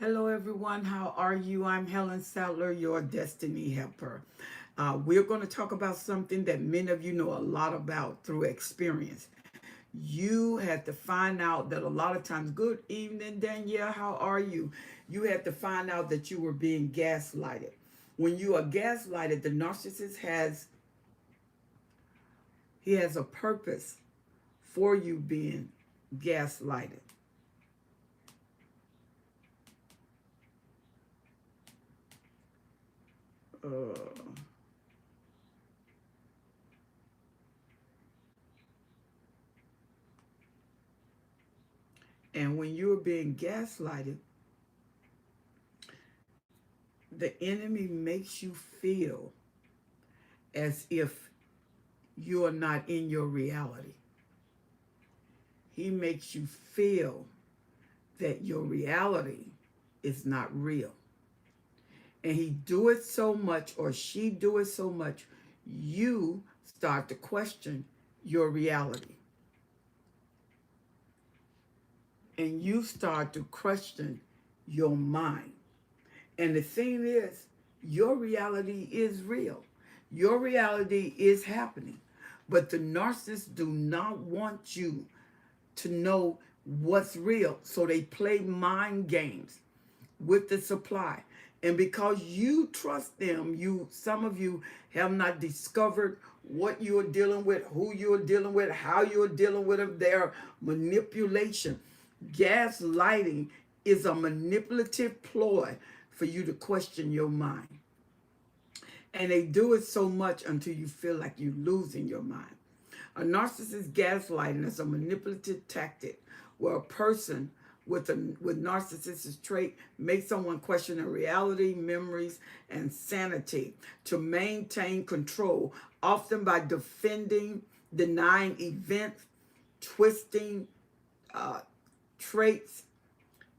Hello, everyone. How are you? I'm Helen Sadler, your destiny helper. We're going to talk about something that many of you know a lot about through experience. You had to find out that a lot of times, good evening, Danielle, how are you? You had to find out that you were being gaslighted. When you are gaslighted, the narcissist has a purpose for you being gaslighted. Uh, and when you are being gaslighted, the enemy makes you feel as if you are not in your reality. He makes you feel that your reality is not real. And he do it so much, or she do it so much, you start to question your reality. And you start to question your mind. And the thing is, your reality is real. Your reality is happening. But the narcissists do not want you to know what's real. So they play mind games with the supply. And because you trust them, some of you have not discovered what you're dealing with, who you're dealing with, how you're dealing with them, their manipulation. Gaslighting is a manipulative ploy for you to question your mind. And they do it so much until you feel like you're losing your mind. A narcissist gaslighting is a manipulative tactic where a person with narcissistic trait makes someone question their reality, memories, and sanity to maintain control, often by defending, denying events, twisting uh, traits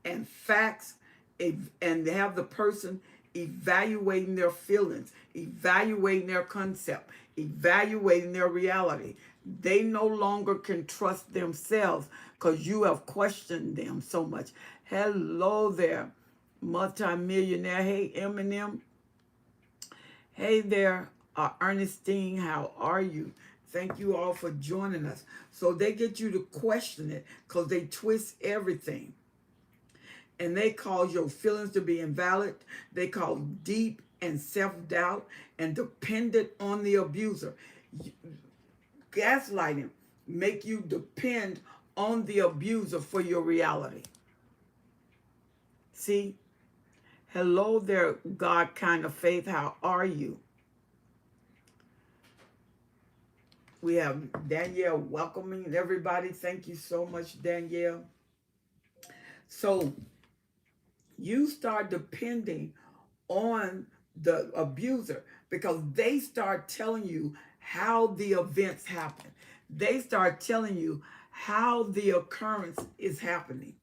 and facts, and have the person evaluating their feelings, evaluating their concept, evaluating their reality. They no longer can trust themselves because you have questioned them so much. Hello there, multimillionaire. Hey, Eminem. Hey there, Ernestine. How are you? Thank you all for joining us. So they get you to question it because they twist everything, and they cause your feelings to be invalid. They cause deep and self-doubt and dependent on the abuser. Gaslighting make you depend on the abuser for your reality. See? Hello there, God kind of faith. How are you? We have Danielle welcoming everybody. Thank you so much, Danielle. So you start depending on the abuser because they start telling you how the events happen. They start telling you how the occurrence is happening.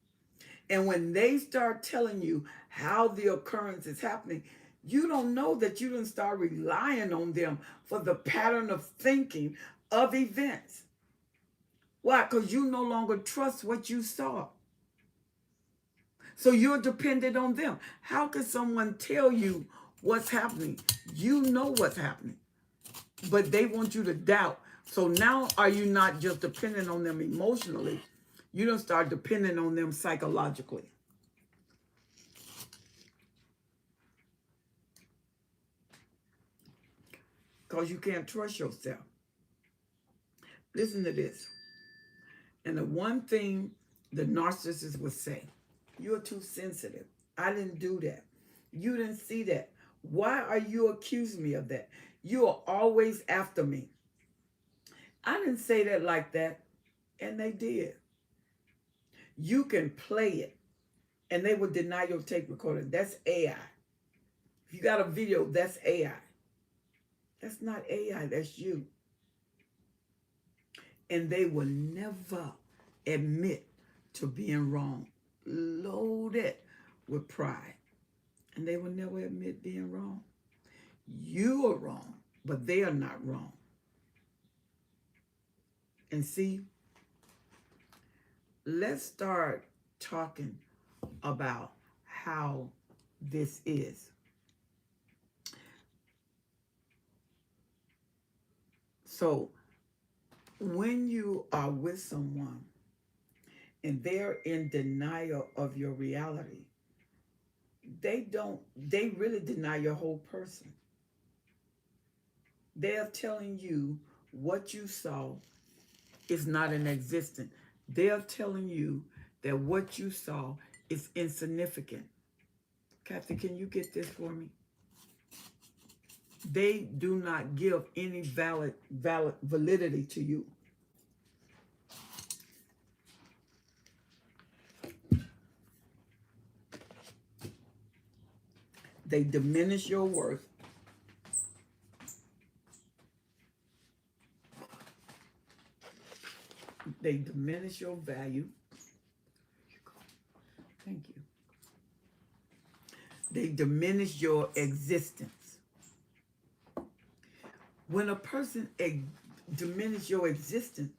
And when they start telling you how the occurrence is happening, you don't know that you didn't start relying on them for the pattern of thinking of events. Why? Because you no longer trust what you saw. So you're dependent on them. How can someone tell you what's happening? You know what's happening, but they want you to doubt. So now are you not just dependent on them emotionally? You don't start depending on them psychologically. Because you can't trust yourself. Listen to this. And the one thing the narcissist would say, you're too sensitive. I didn't do that. You didn't see that. Why are you accusing me of that? You are always after me. I didn't say that like that. And they did. You can play it. And they will deny your tape recorder. That's AI. If you got a video, that's AI. That's not AI, that's you. And they will never admit to being wrong. Loaded with pride. And they will never admit being wrong. You are wrong, but they are not wrong. And see, let's start talking about how this is. So when you are with someone and they're in denial of your reality, they really deny your whole person. They're telling you what you saw is not in existence. They're telling you that what you saw is insignificant. Kathy, can you get this for me? They do not give any validity to you. They diminish your worth. They diminish your value. Thank you. They diminish your existence. When a person diminish your existence,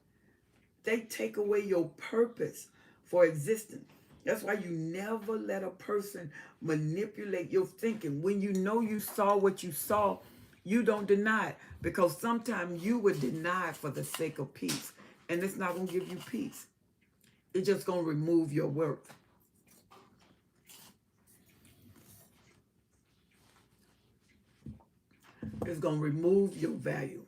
they take away your purpose for existence. That's why you never let a person manipulate your thinking. When you know you saw what you saw, you don't deny it, because sometimes you would deny it for the sake of peace, and it's not going to give you peace. It's just going to remove your worth. It's going to remove your value.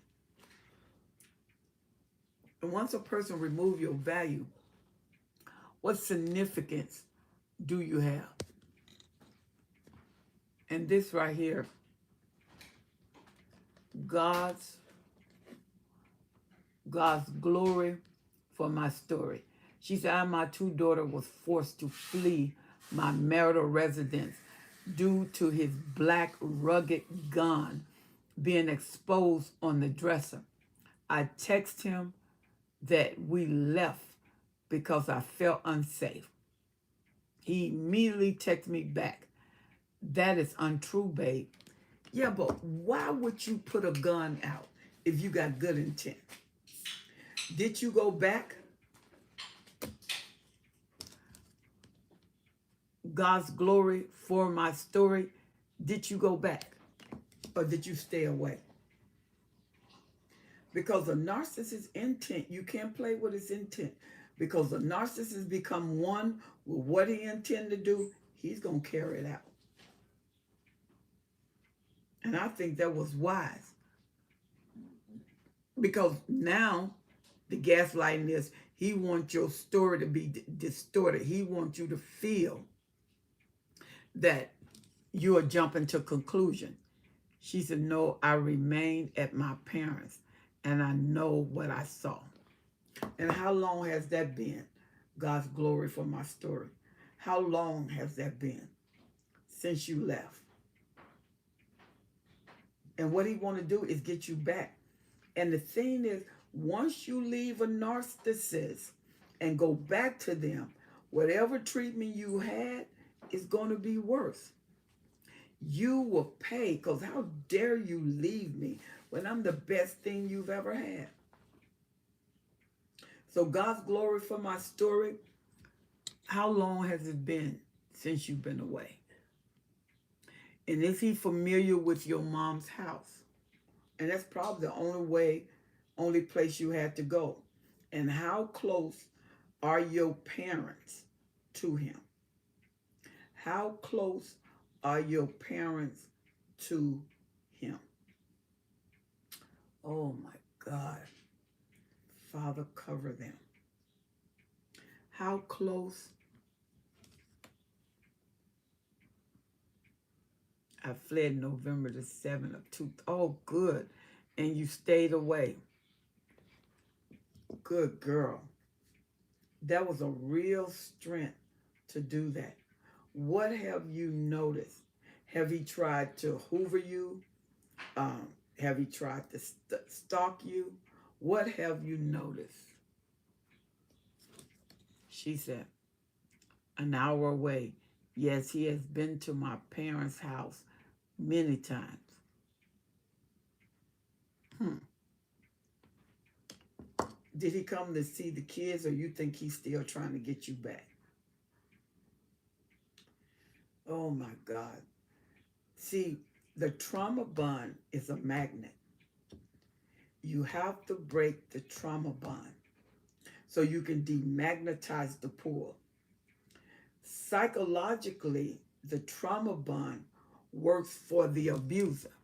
And once a person removes your value, what significance do you have? And this right here, God's glory for my story. She said, I and my two daughters was forced to flee my marital residence due to his black rugged gun being exposed on the dresser. I text him that we left because I felt unsafe. He immediately texted me back, that is untrue, babe. Yeah, but why would you put a gun out if you got good intent? Did you go back? God's glory for my story. Did you go back? Or did you stay away? Because a narcissist's intent, you can't play with his intent. Because a narcissist become one with what he intend to do, he's going to carry it out. And I think that was wise. Because now the gaslighting is, he wants your story to be distorted. He wants you to feel that you are jumping to conclusion. She said, no, I remained at my parents and I know what I saw. And how long has that been? God's glory for my story. How long has that been since you left? And what he want to do is get you back. And the thing is, once you leave a narcissist and go back to them, whatever treatment you had is going to be worse. You will pay, because how dare you leave me when I'm the best thing you've ever had? So God's glory for my story, how long has it been since you've been away? And is he familiar with your mom's house? And that's probably the only place you had to go. And how close are your parents to him? How close are your parents to him? Oh my God. Father, cover them. How close? I fled November the 7th of 2000. Oh, good. And you stayed away. Good girl. That was a real strength to do that. What have you noticed? Have he tried to hoover you? Have he tried to stalk you? What have you noticed? She said, an hour away. Yes, he has been to my parents' house many times. Did he come to see the kids, or you think he's still trying to get you back? Oh my God. See, the trauma bond is a magnet. You have to break the trauma bond so you can demagnetize the pull. Psychologically, the trauma bond works for the abuser,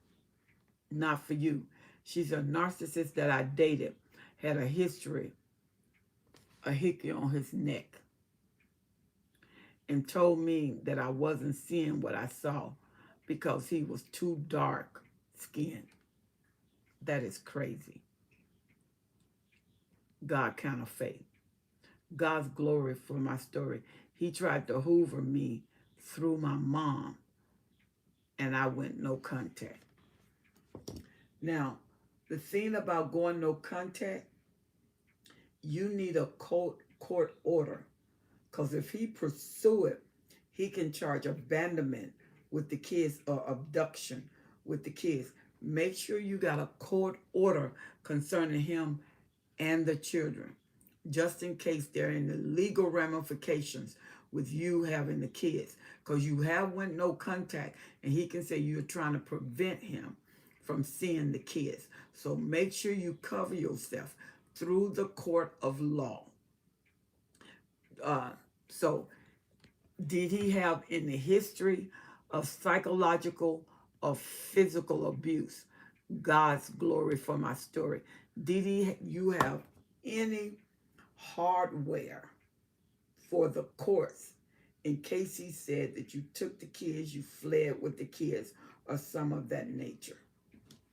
not for you. She's a narcissist that I dated, had a history, a hickey on his neck, and told me that I wasn't seeing what I saw because he was too dark skinned. That is crazy. God kind of faith. God's glory for my story. He tried to hoover me through my mom, and I went no contact. Now, the thing about going no contact, you need a court order. Because if he pursue it, he can charge abandonment with the kids or abduction with the kids. Make sure you got a court order concerning him and the children, just in case there are any legal ramifications with you having the kids. Because you have went no contact, and he can say you're trying to prevent him from seeing the kids. So make sure you cover yourself through the court of law. Uh, so did he have any history of psychological or physical abuse? God's glory for my story. Did you have any hardware for the courts in case he said that you took the kids, you fled with the kids, or some of that nature?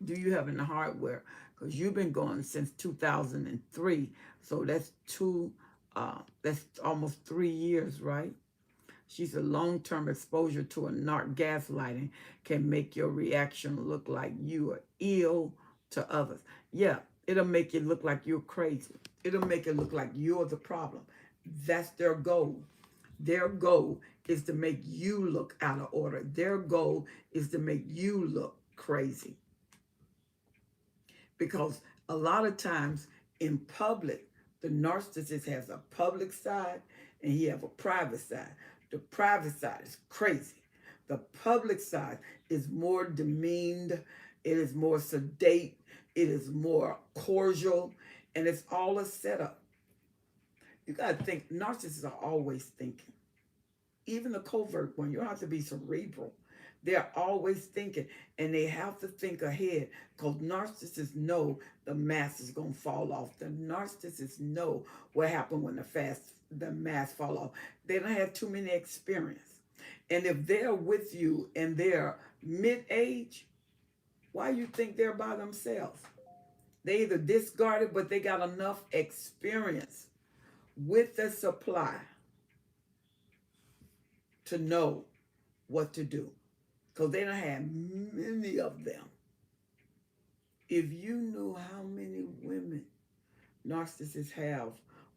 Do you have any hardware? Because you've been going since 2003, so that's almost 3 years, right? She's a long-term exposure to a narc gaslighting can make your reaction look like you are ill to others. Yeah, it'll make you look like you're crazy. It'll make it look like you're the problem. That's their goal. Their goal is to make you look out of order. Their goal is to make you look crazy. Because a lot of times in public, the narcissist has a public side and he have a private side. The private side is crazy. The public side is more demeaned, it is more sedate, it is more cordial, and it's all a setup. You got to think, narcissists are always thinking. Even the covert one, you don't have to be cerebral. They're always thinking, and they have to think ahead because narcissists know the mask is going to fall off. The narcissists know what happened when the mask fall off. They don't have too many experience. And if they're with you and they're mid-age, why you think they're by themselves? They either discarded, but they got enough experience with the supply to know what to do. Because they don't have many of them. If you knew how many women narcissists have,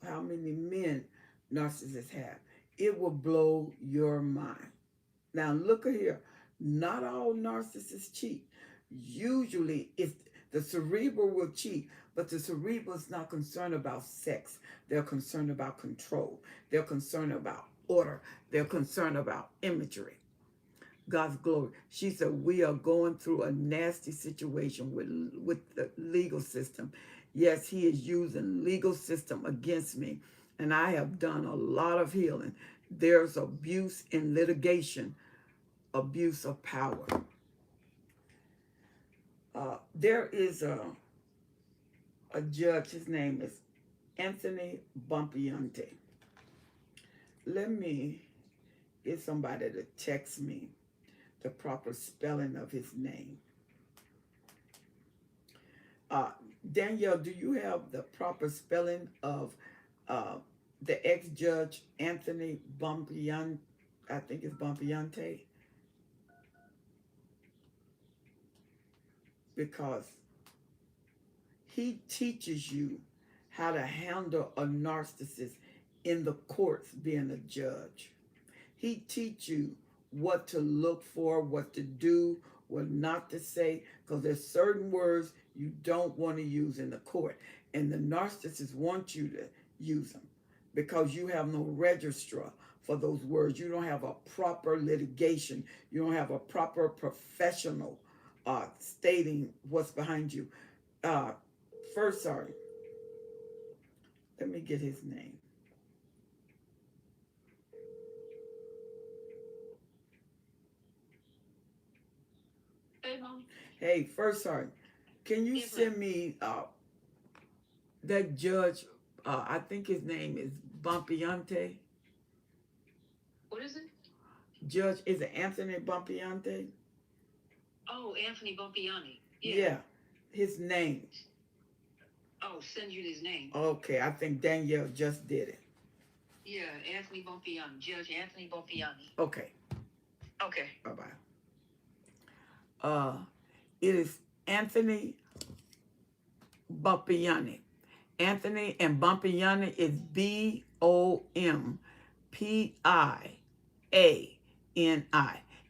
how many men narcissists have, it will blow your mind. Now look at here. Not all narcissists cheat. Usually it's the cerebral will cheat, but the cerebral is not concerned about sex. They're concerned about control. They're concerned about order. They're concerned about imagery. God's glory. She said, we are going through a nasty situation with the legal system. Yes, he is using legal system against me, and I have done a lot of healing. There's abuse in litigation, abuse of power. There is a judge, his name is Anthony Bompiante. Let me get somebody to text me the proper spelling of his name. Danielle, do you have the proper spelling of the ex-judge Anthony Bompiante? I think it's Bompiante. Because he teaches you how to handle a narcissist in the courts being a judge. He teaches you what to look for, what to do, what not to say, because there's certain words you don't want to use in the court. And the narcissists want you to use them because you have no registrar for those words. You don't have a proper litigation. You don't have a proper professional stating what's behind you. Uh, First, sorry, let me get his name. Hey, Mom. Hey, first, sorry, can you Yes, send ma'am. me that judge? I think his name is Bumpiante. What is it? Judge, is it Anthony Bumpiante? Oh, Anthony Bompiani. Yeah. Yeah, his name. Oh, send you his name. Okay, I think Danielle just did it. Yeah, Anthony Bompiani. Judge Anthony Bompiani. Okay, Okay. bye bye. It is Anthony Bumpiani. Anthony and Bumpiani is Bompiani.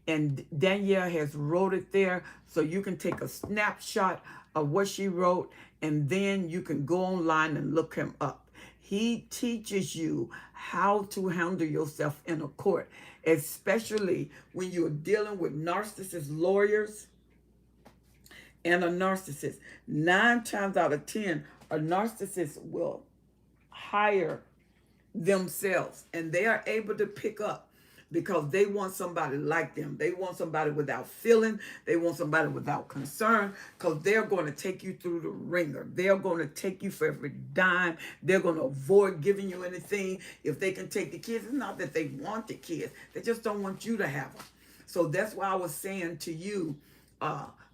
And Danielle has wrote it there, so you can take a snapshot of what she wrote, and then you can go online and look him up. He teaches you how to handle yourself in a court, especially when you're dealing with narcissist lawyers and a narcissist. 9 times out of 10, a narcissist will hire themselves, and they are able to pick up because they want somebody like them. They want somebody without feeling. They want somebody without concern, because they're going to take you through the ringer. They're going to take you for every dime. They're going to avoid giving you anything. If they can take the kids, it's not that they want the kids. They just don't want you to have them. So that's why I was saying to you,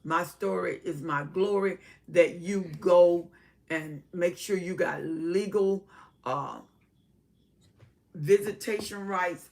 my story is my glory, that you go and make sure you got legal visitation rights,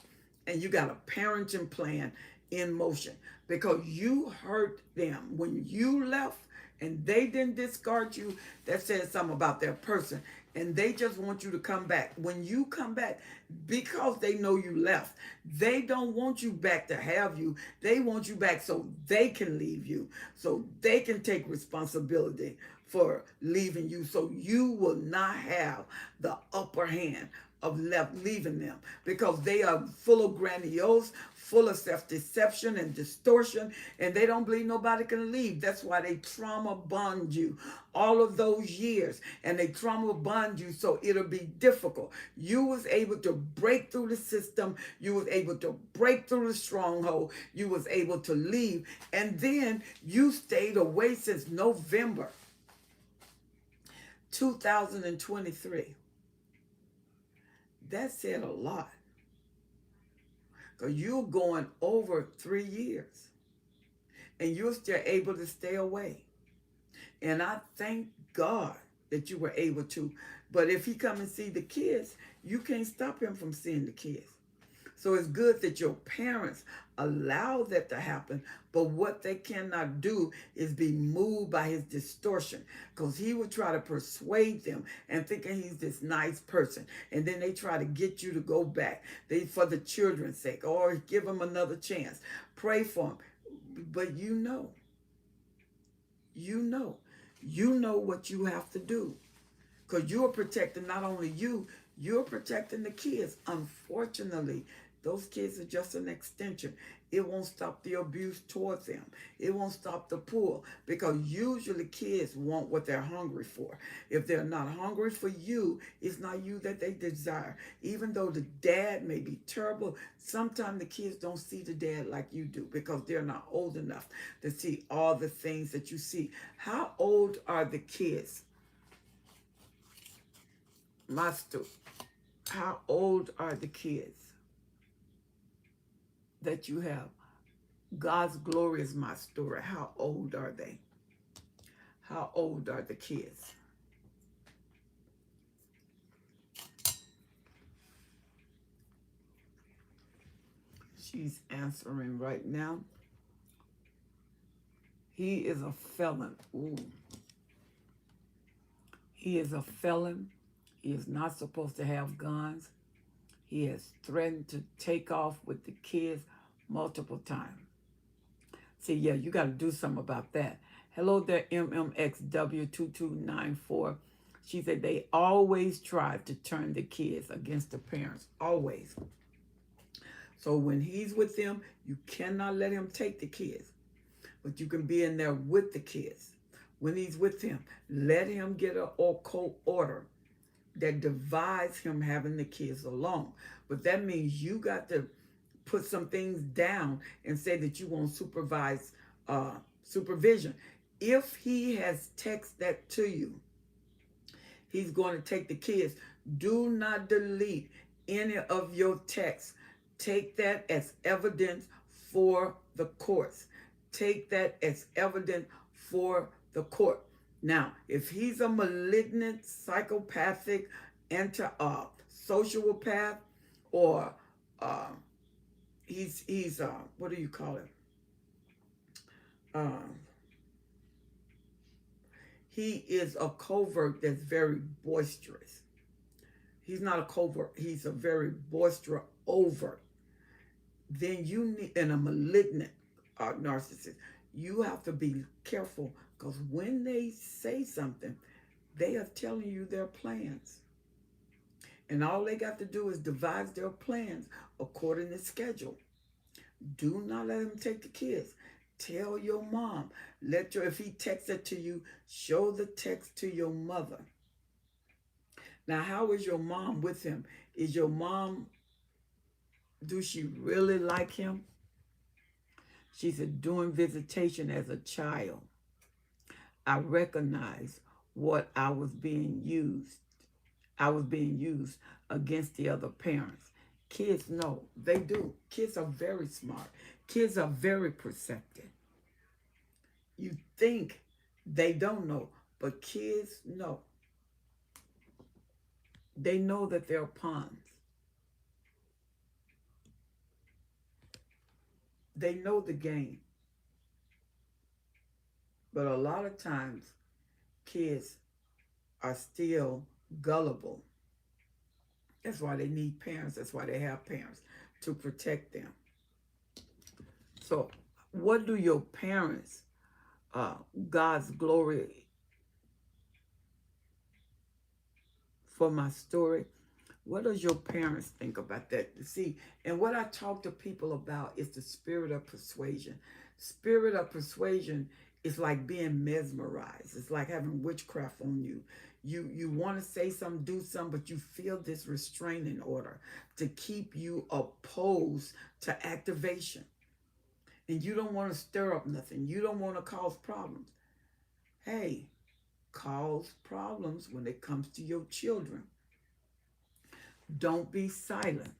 and you got a parenting plan in motion, because you hurt them when you left and they didn't discard you. That says something about their person, and they just want you to come back. When you come back, because they know you left, they don't want you back to have you. They want you back so they can leave you, so they can take responsibility for leaving you, so you will not have the upper hand of leaving them, because they are full of grandiose, full of self-deception and distortion, and they don't believe nobody can leave. That's why they trauma bond you all of those years, and they trauma bond you so it'll be difficult. You was able to break through the system. You was able to break through the stronghold. You was able to leave, and then you stayed away since November 2023. That said a lot, because you're going over 3 years and you're still able to stay away. And I thank God that you were able to. But if he come and see the kids, you can't stop him from seeing the kids. So it's good that your parents allow that to happen, but what they cannot do is be moved by his distortion, because he would try to persuade them and thinking he's this nice person, and then they try to get you to go back. They, for the children's sake, or give them another chance, pray for them. But you know what you have to do, because you're protecting not only you, you're protecting the kids. Unfortunately, those kids are just an extension. It won't stop the abuse towards them. It won't stop the pull, because usually kids want what they're hungry for. If they're not hungry for you, it's not you that they desire. Even though the dad may be terrible, sometimes the kids don't see the dad like you do, because they're not old enough to see all the things that you see. How old are the kids? Master, how old are the kids that you have? God's glory is my story. How old are they? How old are the kids? She's answering right now. He is a felon. Ooh. He is a felon. He is not supposed to have guns. He has threatened to take off with the kids multiple times. See, yeah, you got to do something about that. Hello there, MMXW2294. She said they always try to turn the kids against the parents. Always. So when he's with them, you cannot let him take the kids, but you can be in there with the kids. When he's with him, let him get a court order that divides him having the kids alone. But that means you got to put some things down and say that you want supervision. If he has text that to you, he's going to take the kids. Do not delete any of your texts. Take that as evidence for the courts. Take that as evidence for the court. Now, if he's a malignant, psychopathic, sociopath, or uh, he's what do you call it? Um, he is a covert that's very boisterous. He's not a covert. He's a very boisterous overt. Then you need, and a malignant narcissist, you have to be careful because when they say something, they are telling you their plans. And all they got to do is devise their plans according to schedule. Do not let him take the kids. Tell your mom. If he texts it to you, show the text to your mother. Now, how is your mom with him? Is your mom, do she really like him? She said, during visitation as a child, I recognized what I was being used. I was being used against the other parents. Kids know. They do. Kids are very smart. Kids are very perceptive. You think they don't know, but kids know. They know that they're pawns. They know the game. But a lot of times, kids are still gullible. That's why they need parents. That's why they have parents, to protect them. So, what do your parents, God's glory for my story, what does your parents think about that? See, and what I talk to people about is the spirit of persuasion. Spirit of persuasion is like being mesmerized. It's like having witchcraft on you. You want to say something, do something, but you feel this restraining order to keep you opposed to activation. And you don't want to stir up nothing. You don't want to cause problems. Hey, cause problems when it comes to your children. Don't be silent.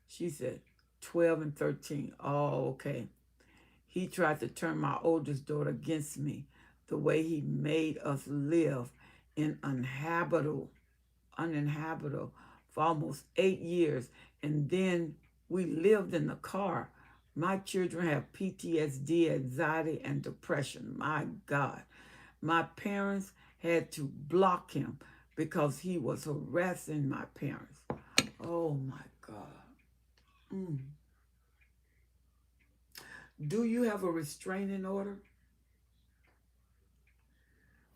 She said, 12 and 13. Oh, okay. He tried to turn my oldest daughter against me. The way he made us live in uninhabitable for almost 8 years. And then we lived in the car. My children have PTSD, anxiety, and depression. My God. My parents had to block him because he was harassing my parents. Oh my God. Do you have a restraining order?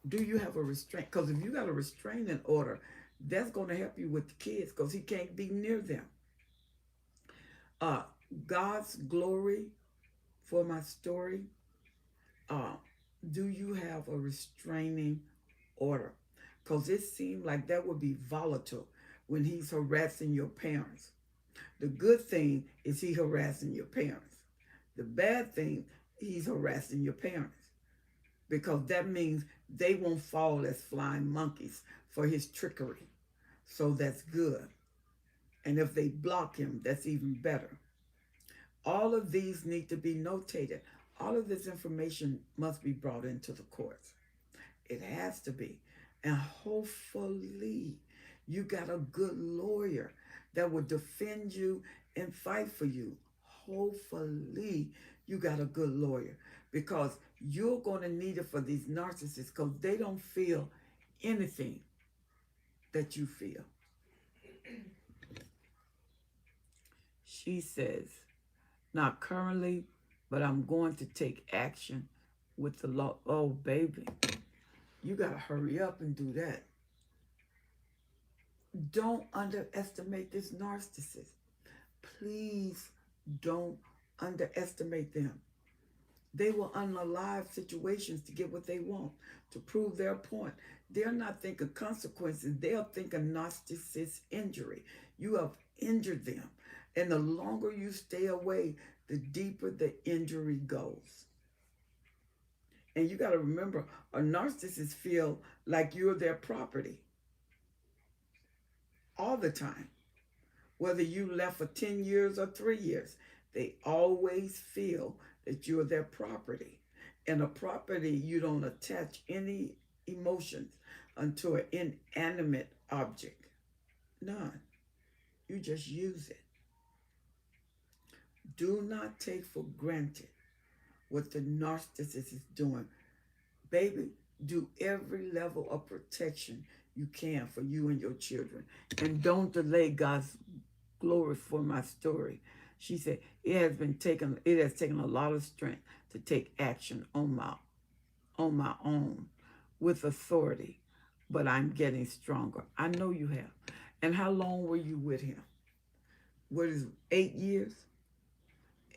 Do you have a restraint? Because if you got a restraining order, that's going to help you with the kids because he can't be near them. God's glory for my story. Do you have a restraining order? Because it seemed like that would be volatile when he's harassing your parents. The good thing is he harassing your parents. The bad thing, he's harassing your parents. Because that means they won't fall as flying monkeys for his trickery. So that's good. And if they block him, that's even better. All of these need to be notated. All of this information must be brought into the courts. It has to be. And hopefully you got a good lawyer that will defend you and fight for you. Hopefully you got a good lawyer because you're going to need it for these narcissists because they don't feel anything that you feel. She says, not currently, but I'm going to take action with the law. Oh, baby, you got to hurry up and do that. Don't underestimate this narcissist. Please don't underestimate them. They will unalive situations to get what they want, to prove their point. They're not thinking consequences. They're thinking narcissist injury. You have injured them. And the longer you stay away, the deeper the injury goes. And you got to remember, a narcissist feel like you're their property all the time. Whether you left for 10 years or 3 years, they always feel that you're their property. And a property, you don't attach any emotions unto an inanimate object. None. You just use it. Do not take for granted what the narcissist is doing. Baby, do every level of protection you can for you and your children. And don't delay God's glory for my story. She said, it has taken a lot of strength to take action on my own with authority, but I'm getting stronger. I know you have. And how long were you with him? What is 8 years?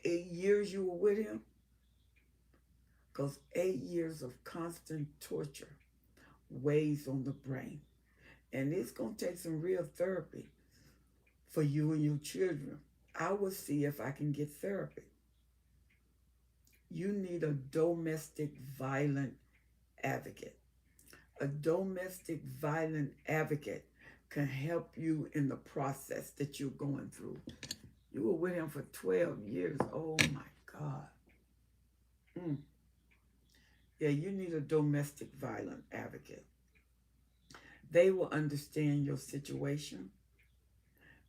8 years you were with him? Because 8 years of constant torture weighs on the brain. And it's going to take some real therapy for you and your children. I will see if I can get therapy. You need a domestic violent advocate. A domestic violent advocate can help you in the process that you're going through. You were with him for 12 years. Oh my God. Yeah, you need a domestic violent advocate. They will understand your situation.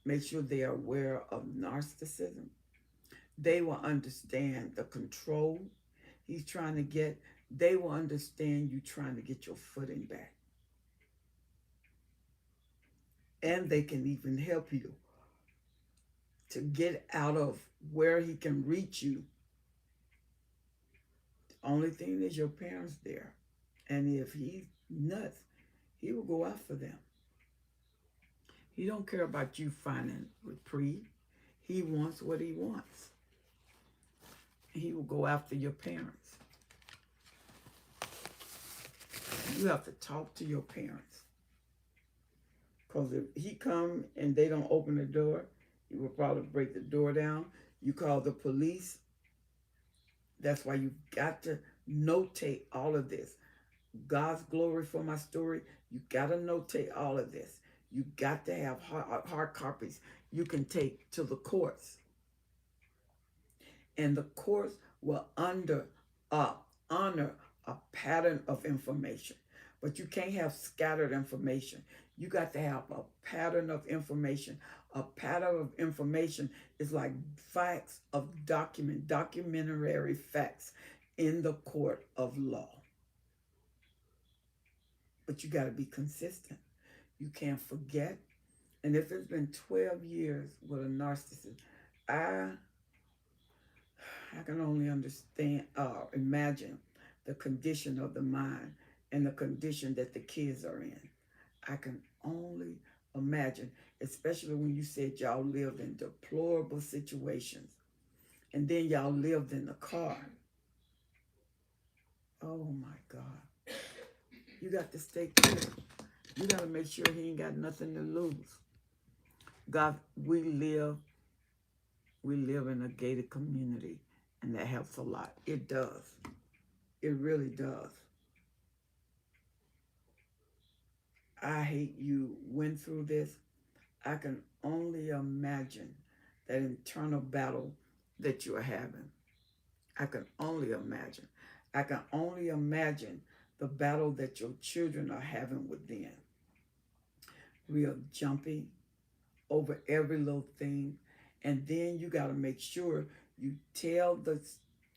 Make sure they are aware of narcissism. They will understand the control he's trying to get. They will understand you trying to get your footing back. And they can even help you to get out of where he can reach you. The only thing is your parents there. And if he's nuts, he will go after them. He don't care about you finding reprieve. He wants what he wants. He will go after your parents. You have to talk to your parents. Because if he come and they don't open the door, he will probably break the door down. You call the police. That's why you got to notate all of this. God's glory for my story. You got to notate all of this. You got to have hard copies you can take to the courts. And the courts will honor a pattern of information. But you can't have scattered information. You got to have a pattern of information. A pattern of information is like facts of documentary facts in the court of law. But you got to be consistent. You can't forget. And if it's been 12 years with a narcissist, I can only imagine the condition of the mind and the condition that the kids are in. I can only imagine, especially when you said y'all lived in deplorable situations. And then y'all lived in the car. Oh my God. You got to stay clear. You got to make sure he ain't got nothing to lose. God, we live in a gated community, and that helps a lot. It does. It really does. I hate you went through this. I can only imagine that internal battle that you're having. I can only imagine. I can only imagine the battle that your children are having within. Real jumpy over every little thing. And then you got to make sure you tell the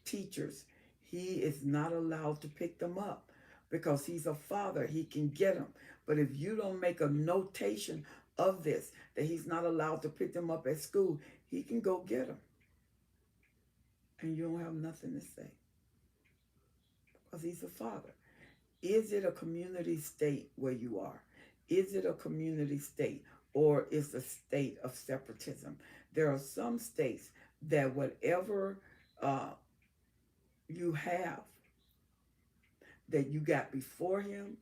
teachers he is not allowed to pick them up because he's a father. He can get them. But if you don't make a notation of this, that he's not allowed to pick them up at school, he can go get them. And you don't have nothing to say because he's a father. Is it a community state where you are? Is it a community state or it's a state of separatism. There are some states that whatever uh, you have that you got before him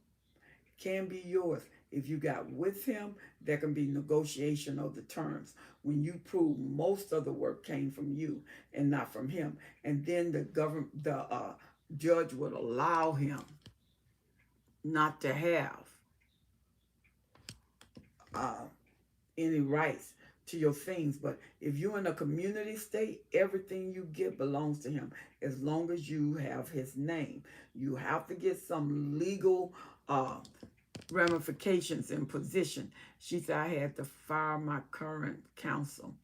can be yours. If you got with him, there can be negotiation of the terms when you prove most of the work came from you and not from him. And then the judge would allow him not to have uh, any rights to your things. But if you're in a community state, everything you get belongs to him as long as you have his name. You have to get some legal uh, ramifications and position. She said, I had to fire my current counsel.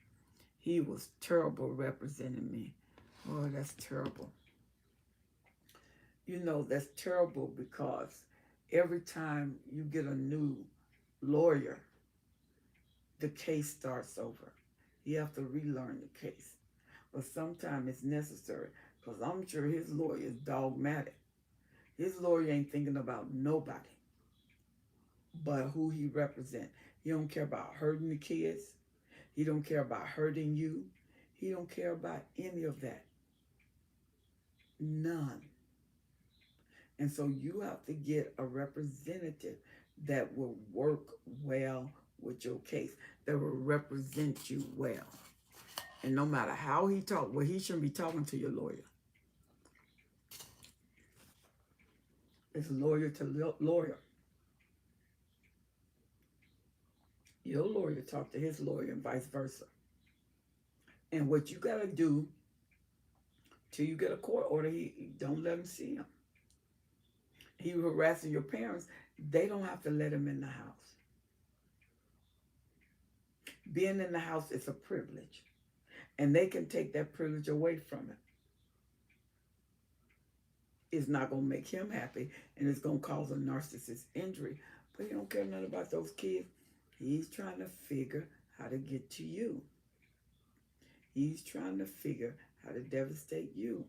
He was terrible representing me. Oh, that's terrible. You know, that's terrible because every time you get a new lawyer, the case starts over. You have to relearn the case. But sometimes it's necessary because I'm sure his lawyer is dogmatic. His lawyer ain't thinking about nobody but who he represents. He don't care about hurting the kids. He don't care about hurting you. He don't care about any of that. None. And so you have to get a representative that will work well with your case, that will represent you well. And no matter how he talk, well, he shouldn't be talking to your lawyer. It's lawyer to lawyer. Your lawyer talk to his lawyer and vice versa. And what you got to do till you get a court order, don't let him see him. He harassing your parents, they don't have to let him in the house. Being in the house is a privilege. And they can take that privilege away from him. It's not going to make him happy, and it's going to cause a narcissist injury. But he don't care nothing about those kids. He's trying to figure how to get to you. He's trying to figure how to devastate you.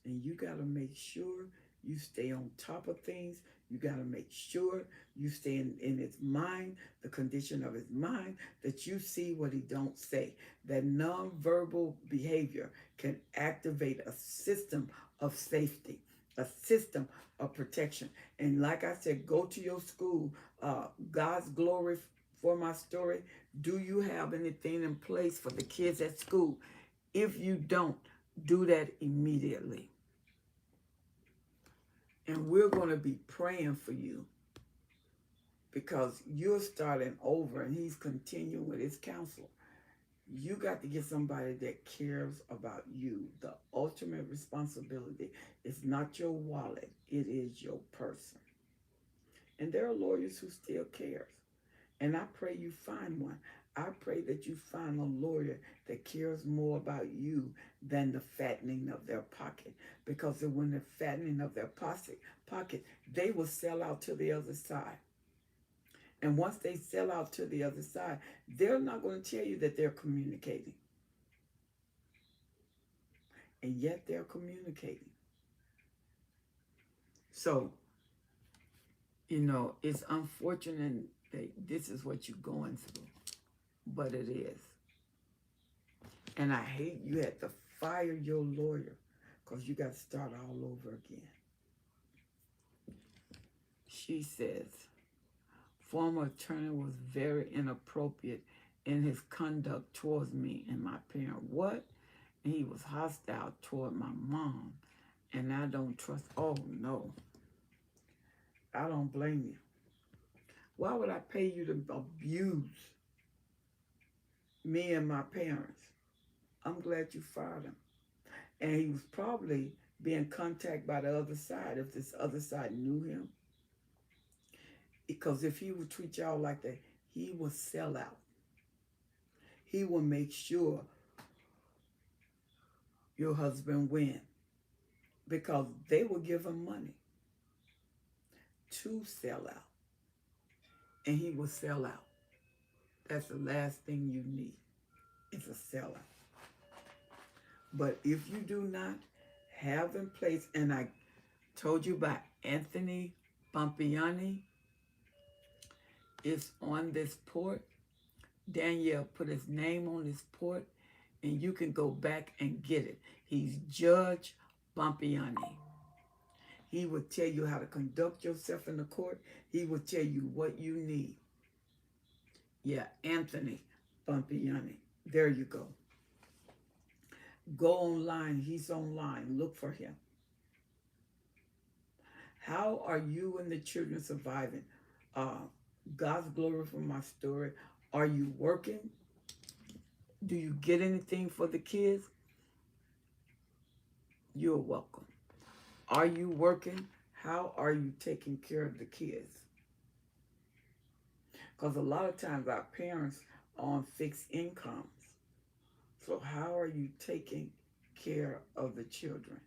And you got to make sure you stay on top of things. You got to make sure you stay in his mind, the condition of his mind, that you see what he don't say. That nonverbal behavior can activate a system of safety, a system of protection. And like I said, go to your school. God's glory for my story. Do you have anything in place for the kids at school? If you don't, do that immediately. And we're going to be praying for you because you're starting over and he's continuing with his counsel. You got to get somebody that cares about you. The ultimate responsibility is not your wallet. It is your person. And there are lawyers who still cares. And I pray you find one. I pray that you find a lawyer that cares more about you than the fattening of their pocket. Because when the fattening of their pocket, they will sell out to the other side. And once they sell out to the other side, they're not going to tell you that they're communicating. And yet they're communicating. So, it's unfortunate that this is what you're going through. But it is. And I hate you had to fire your lawyer because you got to start all over again. She says, former attorney was very inappropriate in his conduct towards me and my parent. What? And he was hostile toward my mom. And I don't trust. Oh, no. I don't blame you. Why would I pay you to abuse me and my parents? I'm glad you fired him. And he was probably being contacted by the other side if this other side knew him. Because if he would treat y'all like that, he would sell out. He will make sure your husband win. Because they will give him money to sell out. And he will sell out. That's the last thing you need. It's a sellout. But if you do not have in place, and I told you about Anthony Pompiani is on this port, Danielle put his name on his port, and you can go back and get it. He's Judge Bumpiani. He will tell you how to conduct yourself in the court. He will tell you what you need. Yeah, Anthony Bumpiani. There you go. Go online. He's online. Look for him. How are you and the children surviving? Uh, God's glory for my story. Are you working? Do you get anything for the kids? You're welcome. Are you working? How are you taking care of the kids? Because a lot of times our parents are on fixed incomes. So how are you taking care of the children?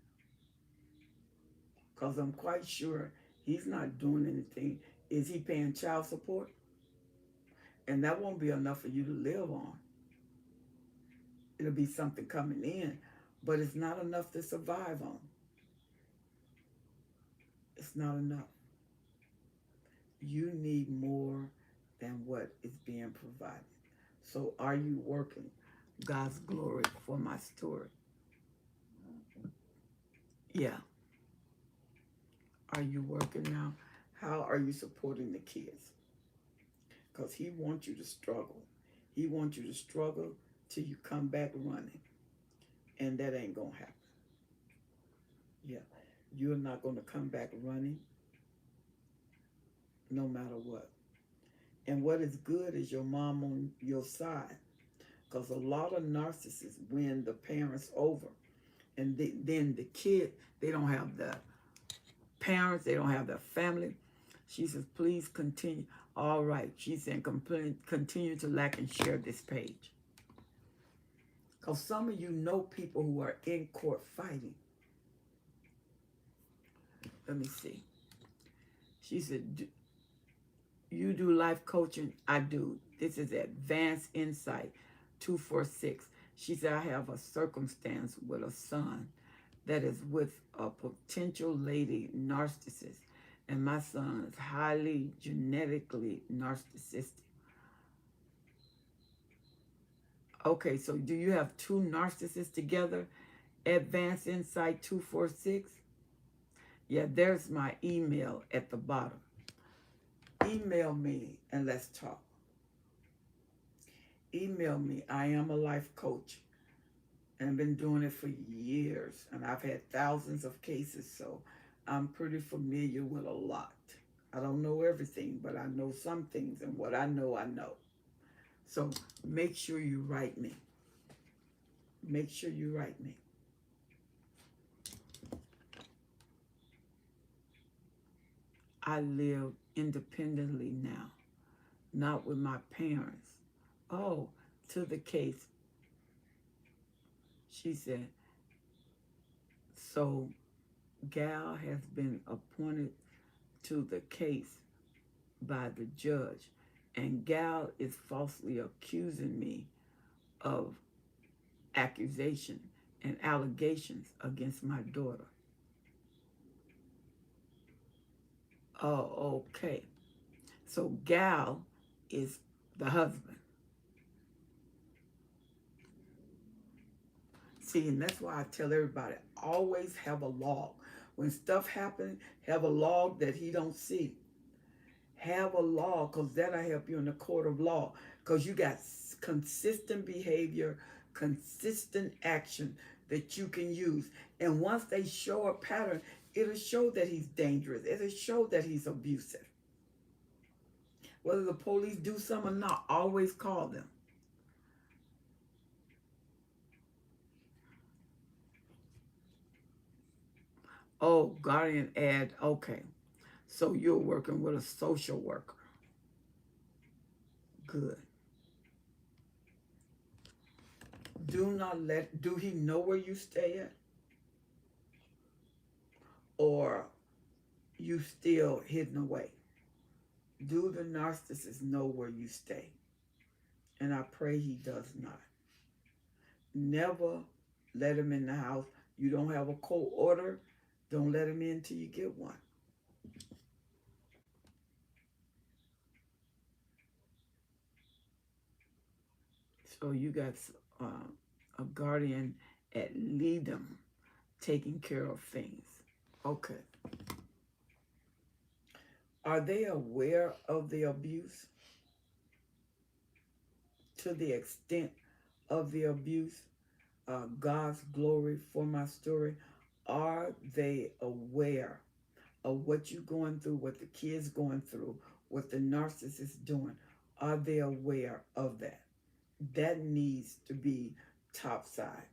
Because I'm quite sure he's not doing anything. Is he paying child support? And that won't be enough for you to live on. It'll be something coming in, but it's not enough to survive on. It's not enough. You need more than what is being provided. So are you working? God's glory for my story. Yeah. Are you working now? How are you supporting the kids? Because he wants you to struggle. He wants you to struggle till you come back running. And that ain't going to happen. Yeah. You're not going to come back running no matter what. And what is good is your mom on your side. Because a lot of narcissists win the parents over. And then the kid, they don't have the parents, they don't have the family. She says, please continue. All right. She said, continue to like and share this page. Because some of you know people who are in court fighting. Let me see. She said, you do life coaching? I do. This is Advanced Insight 246. She said, I have a circumstance with a son that is with a potential lady narcissist. And my son is highly genetically narcissistic. Okay, so do you have two narcissists together? Advanced Insight 246? Yeah, there's my email at the bottom. Email me and let's talk. Email me. I am a life coach and I've been doing it for years. And I've had thousands of cases, so I'm pretty familiar with a lot. I don't know everything, but I know some things, and what I know, I know. So make sure you write me. Make sure you write me. I live independently now, not with my parents. Oh, to the case. She said, so Gal has been appointed to the case by the judge, and Gal is falsely accusing me of accusation and allegations against my daughter. Oh, okay. So Gal is the husband. See, and that's why I tell everybody, always have a log. When stuff happens, have a log that he don't see. Have a log, because that'll help you in the court of law. Because you got consistent behavior, consistent action that you can use. And once they show a pattern, it'll show that he's dangerous. It'll show that he's abusive. Whether the police do something or not, always call them. Oh, guardian ad, okay. So you're working with a social worker. Good. Do he know where you stay at? Or you still hidden away? Do the narcissist know where you stay? And I pray he does not. Never let him in the house. You don't have a court order, don't let him in till you get one. So you got a guardian at Leadom taking care of things. Okay. Are they aware of the abuse? To the extent of the abuse? God's glory for my story. Are they aware of what you're going through, what the kids going through, what the narcissist doing? Are they aware of that? That needs to be topside.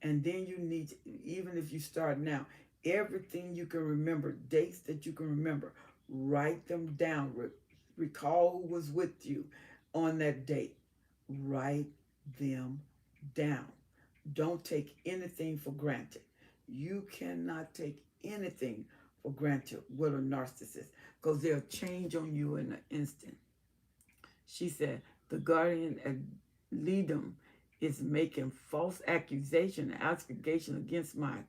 And then you need to, even if you start now, everything you can remember, dates that you can remember, write them down. Recall who was with you on that date. Write them down. Don't take anything for granted. You cannot take anything for granted with a narcissist because they'll change on you in an instant. She said, the guardian ad litem is making false accusation and allegation against my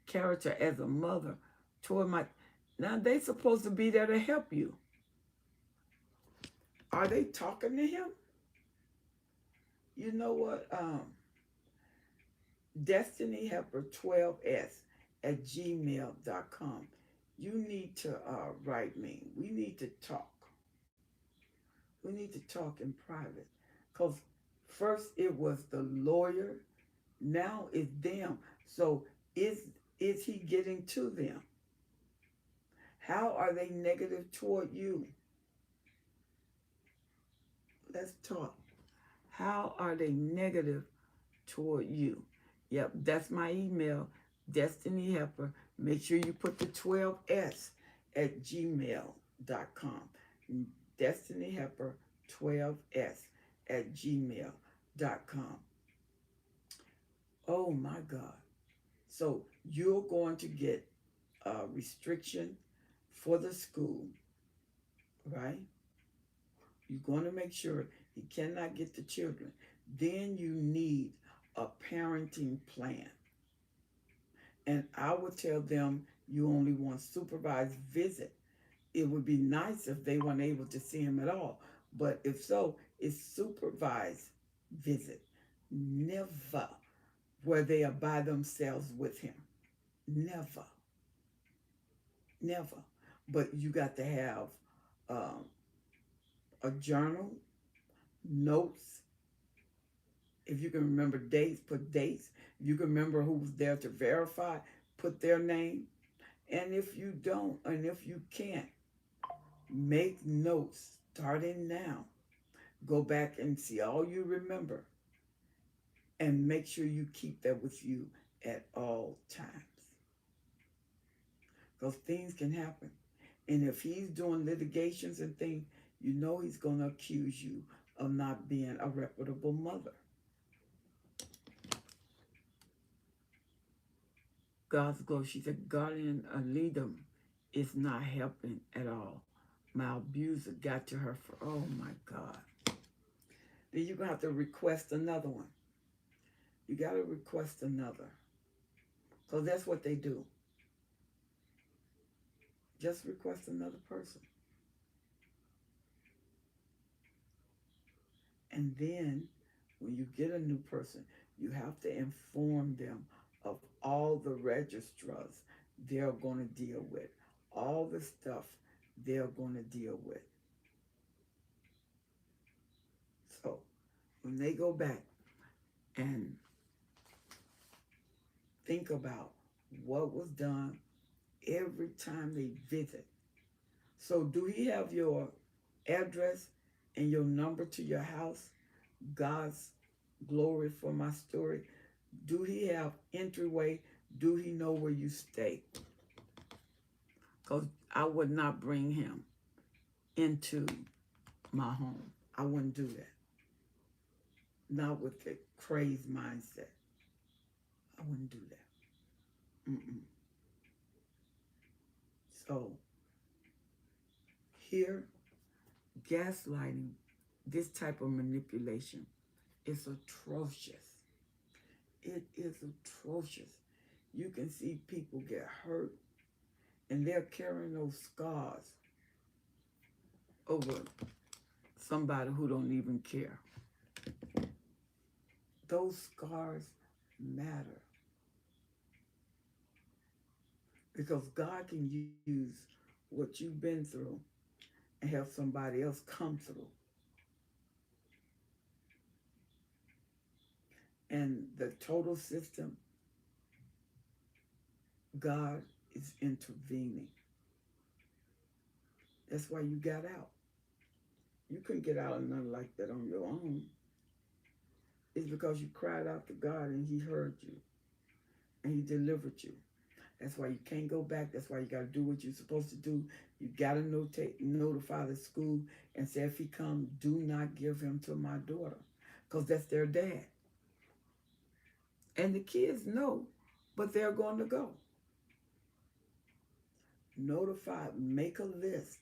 character as a mother toward my... Now, they supposed to be there to help you. Are they talking to him? You know what? Destiny Helper 12s at gmail.com. You need to write me. We need to talk. We need to talk in private. Because first it was the lawyer, now it's them. So is he getting to them? How are they negative toward you? Let's talk. How are they negative toward you? Yep, that's my email, Destiny Helper. Make sure you put the 12s at gmail.com. Destiny Helper 12s at gmail.com. Oh my God. So you're going to get a restriction for the school, right? You're going to make sure he cannot get the children. Then you need a parenting plan. And I would tell them you only want supervised visit. It would be nice if they weren't able to see him at all. But if so, it's supervised visit. Never where they are by themselves with him. Never. Never. But you got to have a journal, notes. If you can remember dates, put dates. If you can remember who was there to verify, put their name. And if you don't, and if you can't, make notes starting now. Go back and see all you remember. And make sure you keep that with you at all times. Because things can happen. And if he's doing litigations and things, you know he's going to accuse you of not being a reputable mother. God's glory. She said, guardian ad litem is not helping at all. My abuser got to her for, oh my God. Then you're going to have to request another one. You got to request another. Because that's what they do. Just request another person. And then when you get a new person, you have to inform them of all the registrars they're going to deal with. All the stuff they're going to deal with. So when they go back and think about what was done every time they visit. So do he have your address and your number to your house? God's glory for my story. Do he have entryway? Do he know where you stay? Because I would not bring him into my home. I wouldn't do that. Not with the crazed mindset. I wouldn't do that. So, here, gaslighting, this type of manipulation is atrocious. It is atrocious. You can see people get hurt and they're carrying those scars over somebody who don't even care. those scars matter because God can use what you've been through and help somebody else come through. And the total system, God is intervening. That's why you got out. You couldn't get out of nothing like that on your own. It's because you cried out to God and He heard you and He delivered you. That's why you can't go back. That's why you got to do what you're supposed to do. You got to notify the school and say, if he comes, do not give him to my daughter. Because that's their dad. And the kids know, but they're going to go. Notify, make a list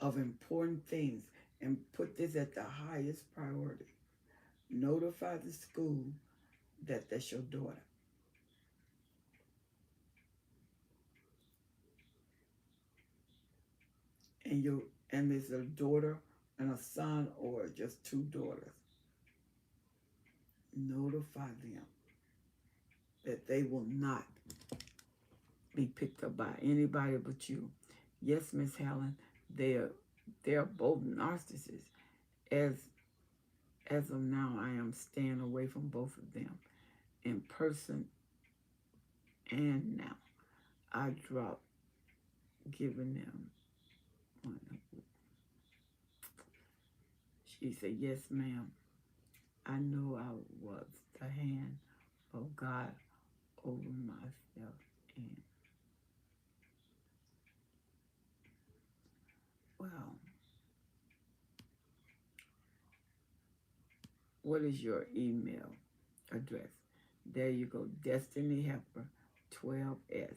of important things and put this at the highest priority. Notify the school that that's your daughter. And there's a daughter and a son or just two daughters. Notify them that they will not be picked up by anybody but you. Yes, Miss Helen, they're both narcissists. As as of now, I am staying away from both of them in person and now. I dropped giving them. She said, "Yes, ma'am. I know I was the hand of God over myself and well, what is your email address?" There you go, Destiny Helper 12s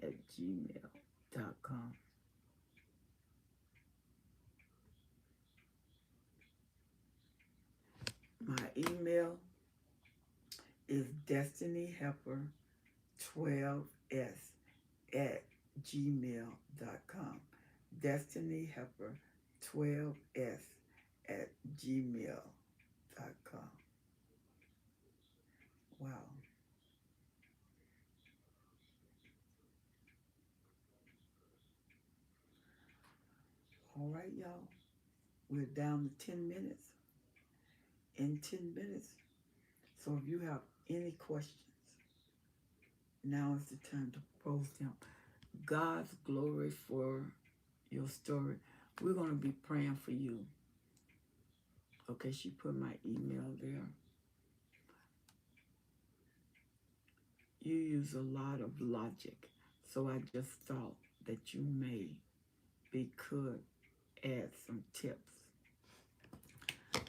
at gmail.com. My email is Destiny Helper 12s at gmail.com. Destiny Helper 12s at gmail.com. Wow. All right, y'all. We're down to 10 minutes. In 10 minutes. So if you have any questions, now is the time to post them. God's glory for your story. We're going to be praying for you. Okay, she put my email there. You use a lot of logic, so I just thought that you could add some tips.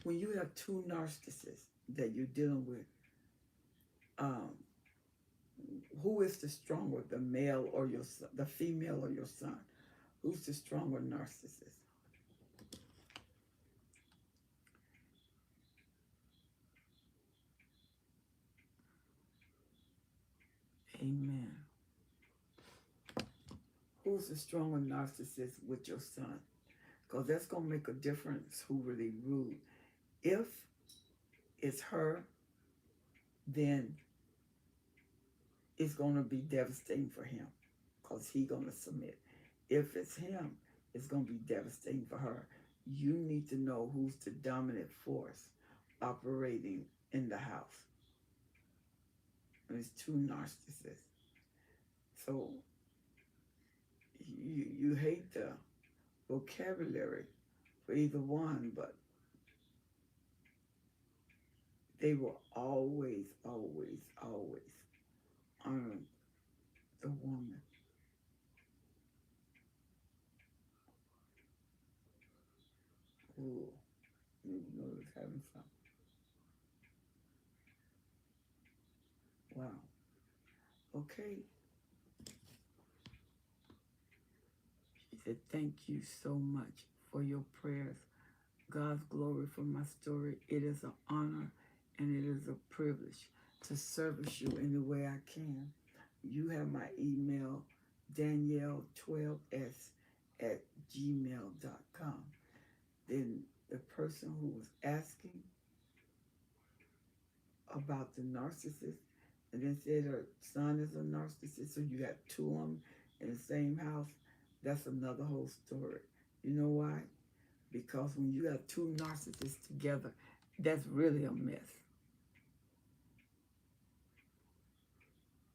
When you have two narcissists that you're dealing with, um, who is the stronger, the male or your son, the female or your son? Who's the stronger narcissist? Amen. Who's the stronger narcissist with your son? Because that's going to make a difference who really rude. If it's her, then it's going to be devastating for him because he's going to submit. If it's him, it's going to be devastating for her. You need to know who's the dominant force operating in the house. And it's two narcissists. So you hate the vocabulary for either one, but they will always, always, always honor the woman. Ooh, you know it's having fun. Wow. Okay. She said, "Thank you so much for your prayers. God's glory for my story. It is an honor and it is a privilege to service you in the way I can. You have my email, Danielle12s at gmail.com. Then the person who was asking about the narcissist and then said her son is a narcissist, so you got two of them in the same house, that's another whole story. You know why? Because when you got two narcissists together, that's really a mess.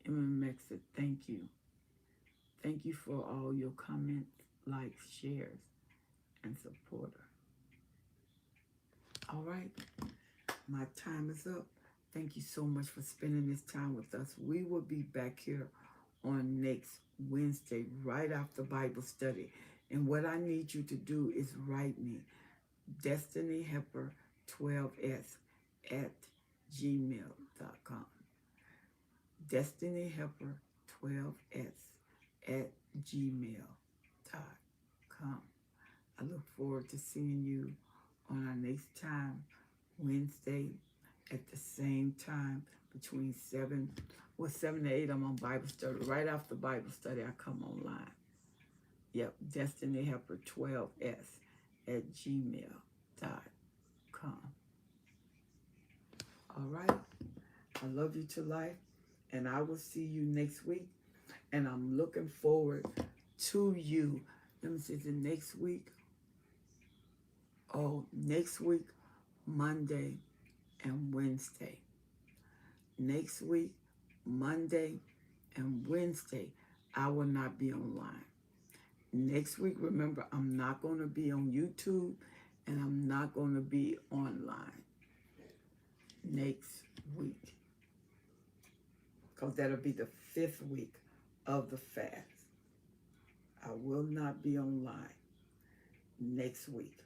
MMX said, thank you. Thank you for all your comments, likes, shares, and supporter. All right, my time is up. Thank you so much for spending this time with us. We will be back here on next Wednesday, right after Bible study. And what I need you to do is write me destinyhelper12s at gmail.com. destinyhelper12s at gmail.com. I look forward to seeing you on our next time, Wednesday, at the same time, between 7 to 8, I'm on Bible study. Right after Bible study, I come online. Yep, destinyhelper12s at gmail.com. All right, I love you to life, and I will see you next week, and I'm looking forward to you. Let me see, the next week. Oh, next week, Monday and Wednesday. Next week, Monday and Wednesday, I will not be online. Next week, remember, I'm not going to be on YouTube and I'm not going to be online next week, because that'll be the 5th week of the fast. I will not be online next week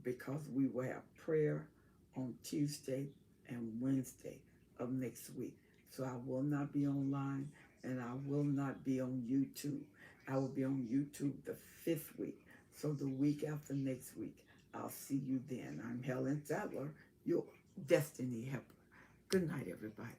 because we will have prayer on Tuesday and Wednesday of next week. So I will not be online and I will not be on YouTube. I will be on YouTube the 5th week. So the week after next week, I'll see you then. I'm Helen Sadler, your Destiny Helper. Good night, everybody.